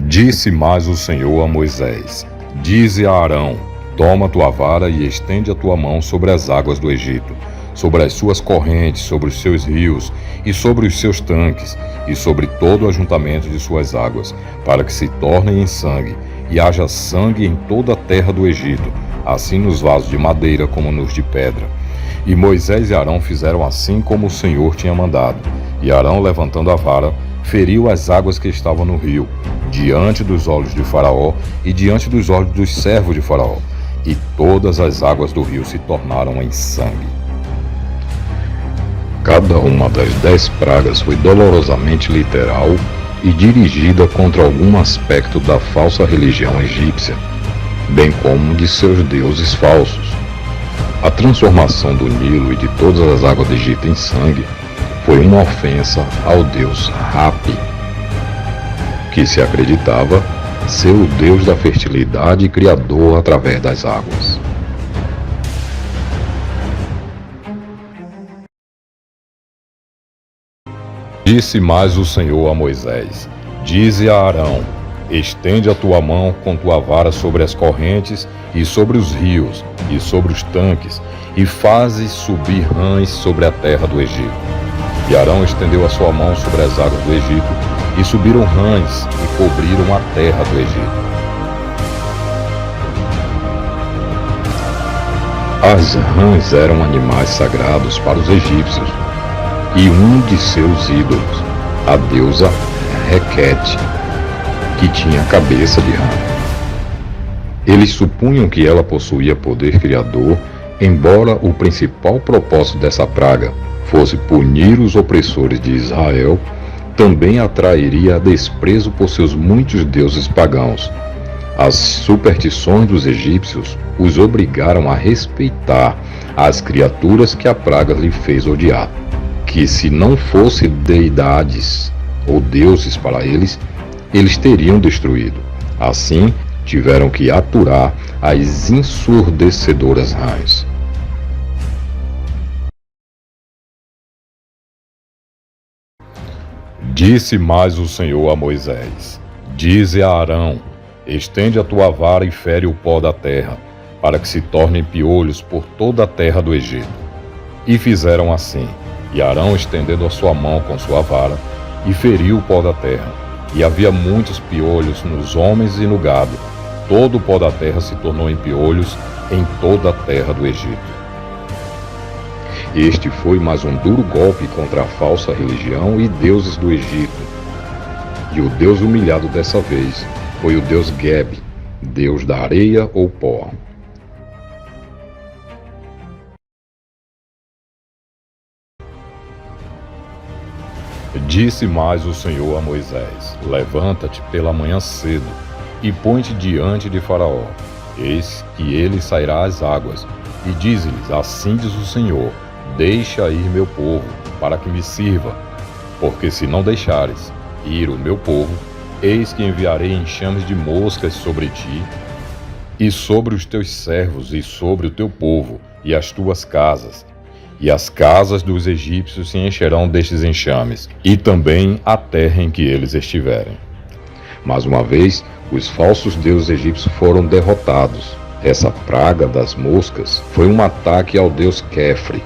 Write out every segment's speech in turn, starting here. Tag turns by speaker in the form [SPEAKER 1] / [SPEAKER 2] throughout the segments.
[SPEAKER 1] Disse mais o Senhor a Moisés: Dize a Arão: Toma tua vara e estende a tua mão sobre as águas do Egito, sobre as suas correntes, sobre os seus rios e sobre os seus tanques, e sobre todo o ajuntamento de suas águas, para que se tornem em sangue, e haja sangue em toda a terra do Egito, assim nos vasos de madeira como nos de pedra. E Moisés e Arão fizeram assim como o Senhor tinha mandado. E Arão, levantando a vara, feriu as águas que estavam no rio, diante dos olhos de Faraó e diante dos olhos dos servos de Faraó. E todas as águas do rio se tornaram em sangue.
[SPEAKER 2] Cada uma das 10 pragas foi dolorosamente literal e dirigida contra algum aspecto da falsa religião egípcia, bem como de seus deuses falsos. A transformação do Nilo e de todas as águas do Egito em sangue foi uma ofensa ao deus Hapi, que se acreditava ser o deus da fertilidade e criador através das águas.
[SPEAKER 1] Disse mais o Senhor a Moisés: Dize a Arão: Estende a tua mão com tua vara sobre as correntes e sobre os rios e sobre os tanques, e fazes subir rãs sobre a terra do Egito. E Arão estendeu a sua mão sobre as águas do Egito, e subiram rãs e cobriram a terra do Egito.
[SPEAKER 2] As rãs eram animais sagrados para os egípcios, e um de seus ídolos, a deusa Requete, que tinha cabeça de rã. Eles supunham que ela possuía poder criador, embora o principal propósito dessa praga fosse punir os opressores de Israel, também atrairia desprezo por seus muitos deuses pagãos. As superstições dos egípcios os obrigaram a respeitar as criaturas que a praga lhe fez odiar, que se não fossem deidades ou deuses para eles, eles teriam destruído. Assim, tiveram que aturar as ensurdecedoras rãs.
[SPEAKER 1] Disse mais o Senhor a Moisés: Dize a Arão: Estende a tua vara e fere o pó da terra, para que se tornem piolhos por toda a terra do Egito. E fizeram assim. E Arão, estendendo a sua mão com sua vara, e feriu o pó da terra. E havia muitos piolhos nos homens e no gado. Todo o pó da terra se tornou em piolhos em toda a terra do Egito.
[SPEAKER 2] Este foi mais um duro golpe contra a falsa religião e deuses do Egito. E o deus humilhado dessa vez foi o deus Geb, deus da areia ou pó.
[SPEAKER 1] Disse mais o Senhor a Moisés: Levanta-te pela manhã cedo e põe-te diante de Faraó. Eis que ele sairá às águas, e dize-lhes: Assim diz o Senhor: Deixa ir meu povo, para que me sirva. Porque se não deixares ir o meu povo, eis que enviarei enxames de moscas sobre ti, e sobre os teus servos, e sobre o teu povo, e as tuas casas. E as casas dos egípcios se encherão destes enxames, e também a terra em que eles estiverem.
[SPEAKER 2] Mais uma vez, os falsos deuses egípcios foram derrotados. Essa praga das moscas foi um ataque ao deus Kefri,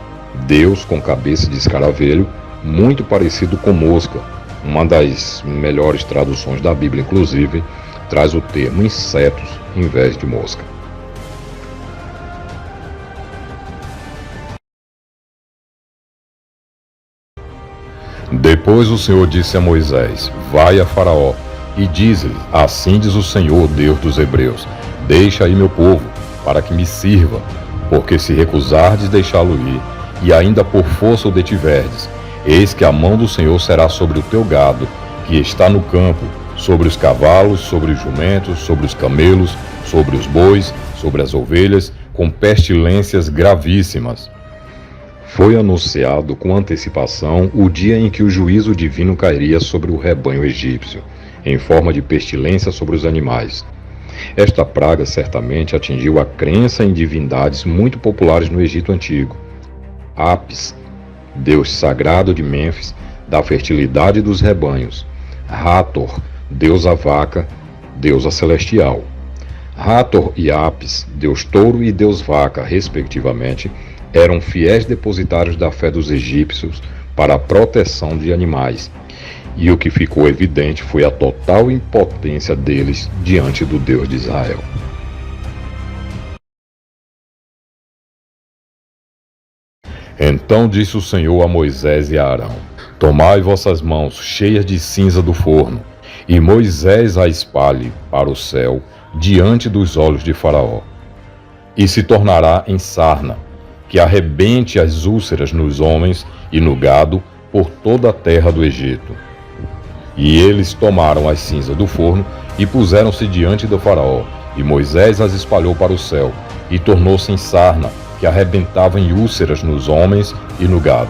[SPEAKER 2] deus com cabeça de escaravelho, muito parecido com mosca. Uma das melhores traduções da Bíblia, inclusive, traz o termo insetos em vez de mosca.
[SPEAKER 1] Depois o Senhor disse a Moisés: Vai a Faraó e dize-lhe: Assim diz o Senhor, Deus dos Hebreus: Deixa aí meu povo, para que me sirva. Porque se recusardes deixá-lo ir, e ainda por força o detiverdes, eis que a mão do Senhor será sobre o teu gado, que está no campo, sobre os cavalos, sobre os jumentos, sobre os camelos, sobre os bois, sobre as ovelhas, com pestilências gravíssimas.
[SPEAKER 2] Foi anunciado com antecipação o dia em que o juízo divino cairia sobre o rebanho egípcio, em forma de pestilência sobre os animais. Esta praga certamente atingiu a crença em divindades muito populares no Egito Antigo. Apis, deus sagrado de Mênfis, da fertilidade dos rebanhos. Hathor, deusa vaca, deusa celestial. Hathor e Apis, deus touro e deus vaca, respectivamente, eram fiéis depositários da fé dos egípcios para a proteção de animais, e o que ficou evidente foi a total impotência deles diante do Deus de Israel.
[SPEAKER 1] Então disse o Senhor a Moisés e a Arão: Tomai vossas mãos cheias de cinza do forno, e Moisés a espalhe para o céu diante dos olhos de Faraó. E se tornará em sarna, que arrebente as úlceras nos homens e no gado por toda a terra do Egito. E eles tomaram as cinzas do forno e puseram-se diante do Faraó, e Moisés as espalhou para o céu, e tornou-se em sarna, que arrebentava em úlceras nos homens e no gado.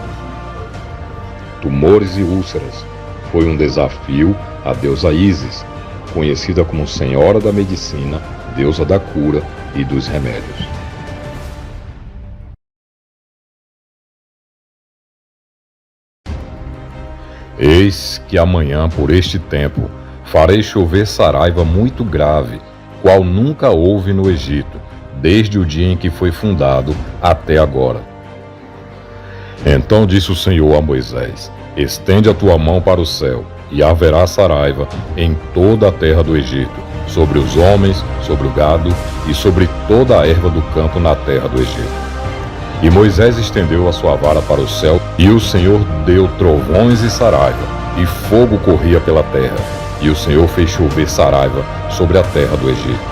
[SPEAKER 2] Tumores e úlceras foi um desafio à deusa Ísis, conhecida como Senhora da Medicina, deusa da cura e dos remédios.
[SPEAKER 1] Eis que amanhã, por este tempo, farei chover saraiva muito grave, qual nunca houve no Egito, desde o dia em que foi fundado até agora. Então disse o Senhor a Moisés: Estende a tua mão para o céu, e haverá saraiva em toda a terra do Egito, sobre os homens, sobre o gado e sobre toda a erva do campo na terra do Egito. E Moisés estendeu a sua vara para o céu, e o Senhor deu trovões e saraiva, e fogo corria pela terra, e o Senhor fez chover saraiva sobre a terra do Egito.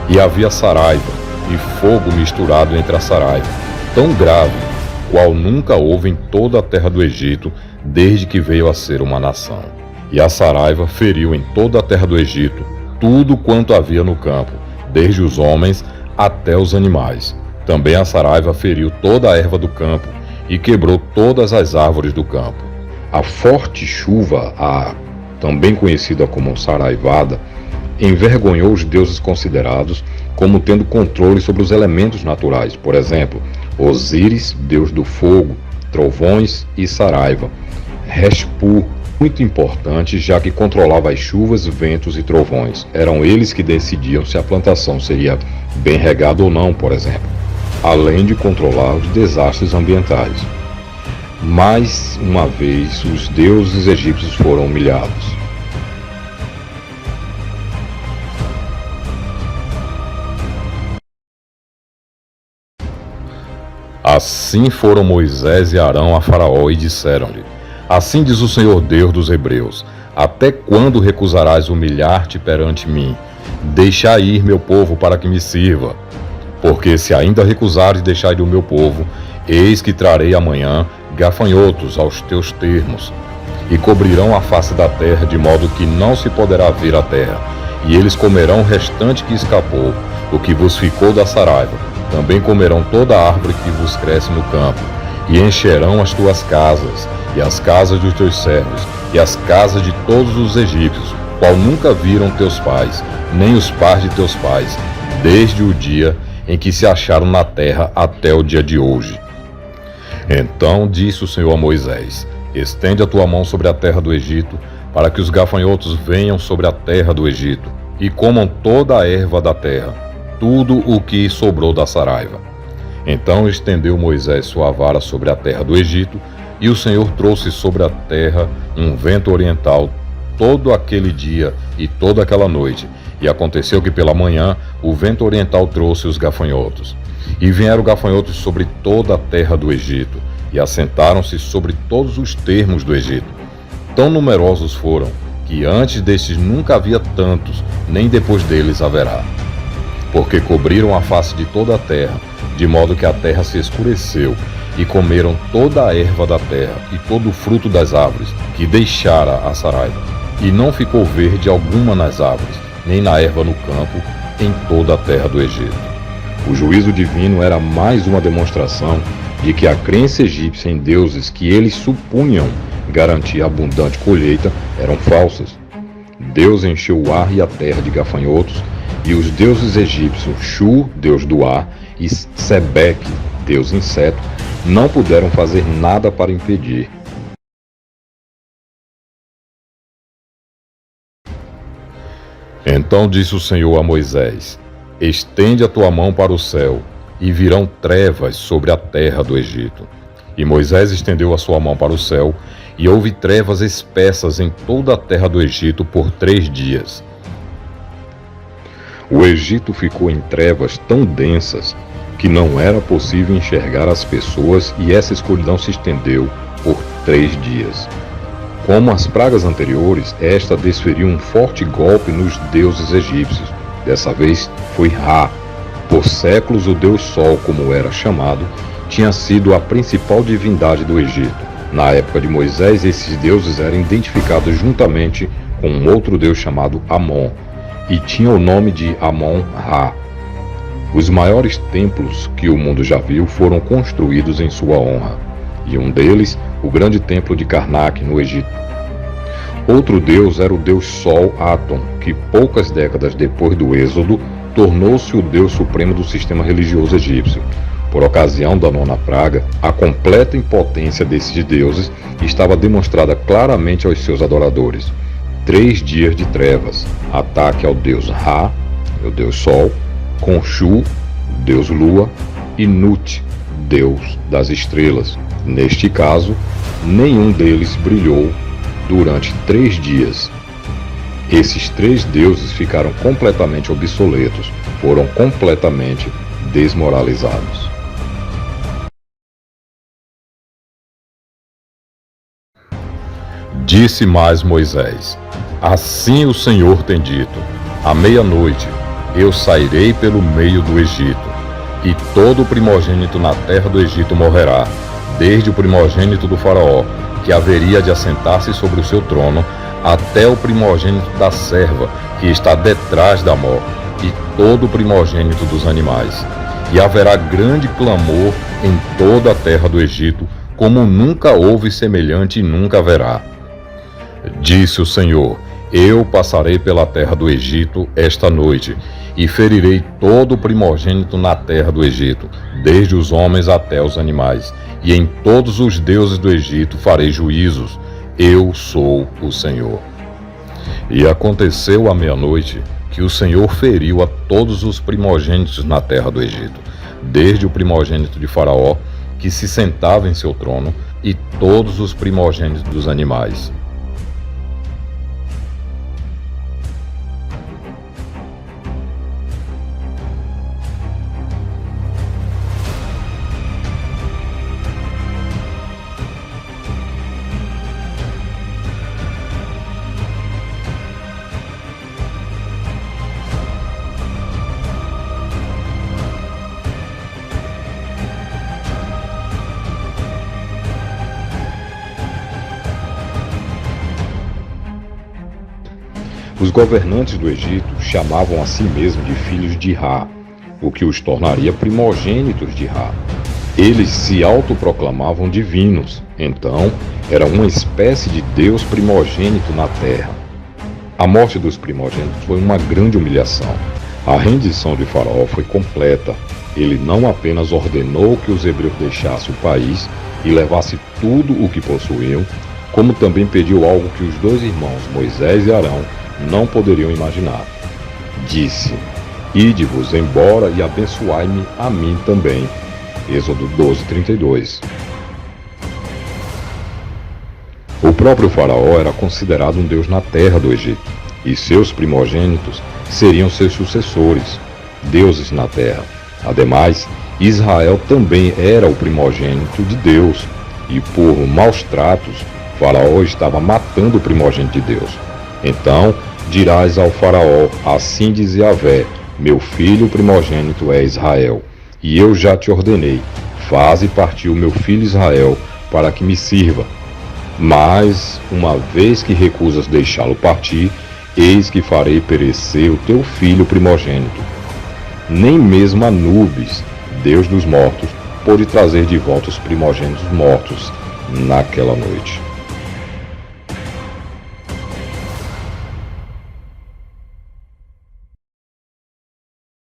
[SPEAKER 1] E havia saraiva e fogo misturado entre a saraiva, tão grave, qual nunca houve em toda a terra do Egito, desde que veio a ser uma nação. E a saraiva feriu em toda a terra do Egito tudo quanto havia no campo, desde os homens até os animais. Também a saraiva feriu toda a erva do campo e quebrou todas as árvores do campo.
[SPEAKER 2] A forte chuva, também conhecida como saraivada, envergonhou os deuses considerados como tendo controle sobre os elementos naturais, por exemplo, Osíris, deus do fogo, trovões e saraiva. Reshpu, muito importante, já que controlava as chuvas, ventos e trovões. Eram eles que decidiam se a plantação seria bem regada ou não, por exemplo, além de controlar os desastres ambientais. Mais uma vez, os deuses egípcios foram humilhados.
[SPEAKER 1] Assim foram Moisés e Arão a Faraó e disseram-lhe: Assim diz o Senhor Deus dos Hebreus: Até quando recusarás humilhar-te perante mim? Deixai ir meu povo para que me sirva. Porque se ainda recusares deixar ir o meu povo, eis que trarei amanhã gafanhotos aos teus termos, e cobrirão a face da terra, de modo que não se poderá ver a terra. E eles comerão o restante que escapou, o que vos ficou da saraiva. Também comerão toda a árvore que vos cresce no campo, e encherão as tuas casas, e as casas dos teus servos, e as casas de todos os egípcios, qual nunca viram teus pais, nem os pais de teus pais, desde o dia em que se acharam na terra até o dia de hoje. Então disse o Senhor a Moisés: Estende a tua mão sobre a terra do Egito, para que os gafanhotos venham sobre a terra do Egito, e comam toda a erva da terra, tudo o que sobrou da saraiva. Então estendeu Moisés sua vara sobre a terra do Egito, e o Senhor trouxe sobre a terra um vento oriental todo aquele dia e toda aquela noite. E aconteceu que pela manhã o vento oriental trouxe os gafanhotos. E vieram gafanhotos sobre toda a terra do Egito, e assentaram-se sobre todos os termos do Egito. Tão numerosos foram, que antes destes nunca havia tantos, nem depois deles haverá. Porque cobriram a face de toda a terra, de modo que a terra se escureceu, e comeram toda a erva da terra, e todo o fruto das árvores, que deixara a saraiva. E não ficou verde alguma nas árvores, nem na erva no campo, em toda a terra do Egito.
[SPEAKER 2] O juízo divino era mais uma demonstração de que a crença egípcia em deuses que eles supunham garantir abundante colheita eram falsas. Deus encheu o ar e a terra de gafanhotos, e os deuses egípcios Shu, deus do ar, e Sebeque, deus inseto, não puderam fazer nada para impedir.
[SPEAKER 1] Então disse o Senhor a Moisés: estende a tua mão para o céu, e virão trevas sobre a terra do Egito. E Moisés estendeu a sua mão para o céu, e houve trevas espessas em toda a terra do Egito por 3 dias.
[SPEAKER 2] O Egito ficou em trevas tão densas que não era possível enxergar as pessoas, e essa escuridão se estendeu por 3 dias. Como as pragas anteriores, esta desferiu um forte golpe nos deuses egípcios. Dessa vez foi Ra. Por séculos o deus Sol, como era chamado, tinha sido a principal divindade do Egito. Na época de Moisés, esses deuses eram identificados juntamente com um outro deus chamado Amon, e tinha o nome de Amon-Ra. Os maiores templos que o mundo já viu foram construídos em sua honra, e um deles, o grande templo de Karnak, no Egito. Outro deus era o deus Sol Aton, que poucas décadas depois do Êxodo, tornou-se o deus supremo do sistema religioso egípcio. Por ocasião da 9ª praga, a completa impotência desses deuses estava demonstrada claramente aos seus adoradores. 3 dias de trevas, ataque ao deus Ra, o deus Sol, Khonshu, deus Lua, e Nut, deus das estrelas. Neste caso, nenhum deles brilhou durante 3 dias. Esses 3 deuses ficaram completamente obsoletos, foram completamente desmoralizados.
[SPEAKER 1] Disse mais Moisés: assim o Senhor tem dito: à meia-noite eu sairei pelo meio do Egito, e todo o primogênito na terra do Egito morrerá, desde o primogênito do faraó, que haveria de assentar-se sobre o seu trono, até o primogênito da serva, que está detrás da mor, e todo o primogênito dos animais. E haverá grande clamor em toda a terra do Egito, como nunca houve semelhante e nunca haverá. Disse o Senhor: eu passarei pela terra do Egito esta noite, e ferirei todo o primogênito na terra do Egito, desde os homens até os animais, e em todos os deuses do Egito farei juízos. Eu sou o Senhor. E aconteceu à meia-noite que o Senhor feriu a todos os primogênitos na terra do Egito, desde o primogênito de Faraó, que se sentava em seu trono, e todos os primogênitos dos animais.
[SPEAKER 2] Os governantes do Egito chamavam a si mesmos de filhos de Ra, o que os tornaria primogênitos de Ra. Eles se autoproclamavam divinos, então era uma espécie de Deus primogênito na terra. A morte dos primogênitos foi uma grande humilhação. A rendição de Faraó foi completa. Ele não apenas ordenou que os hebreus deixassem o país e levassem tudo o que possuíam, como também pediu algo que os 2 irmãos, Moisés e Arão, não poderiam imaginar. Disse: ide-vos embora e abençoai-me a mim também. Êxodo 12:32. O próprio faraó era considerado um deus na terra do Egito, e seus primogênitos seriam seus sucessores, deuses na terra. Ademais, Israel também era o primogênito de Deus, e por maus tratos, Faraó estava matando o primogênito de Deus. Então dirás ao faraó: assim diz Yahvé, meu filho primogênito é Israel, e eu já te ordenei, faze partir o meu filho Israel, para que me sirva. Mas, uma vez que recusas deixá-lo partir, eis que farei perecer o teu filho primogênito. Nem mesmo Anubis, deus dos mortos, pôde trazer de volta os primogênitos mortos naquela noite.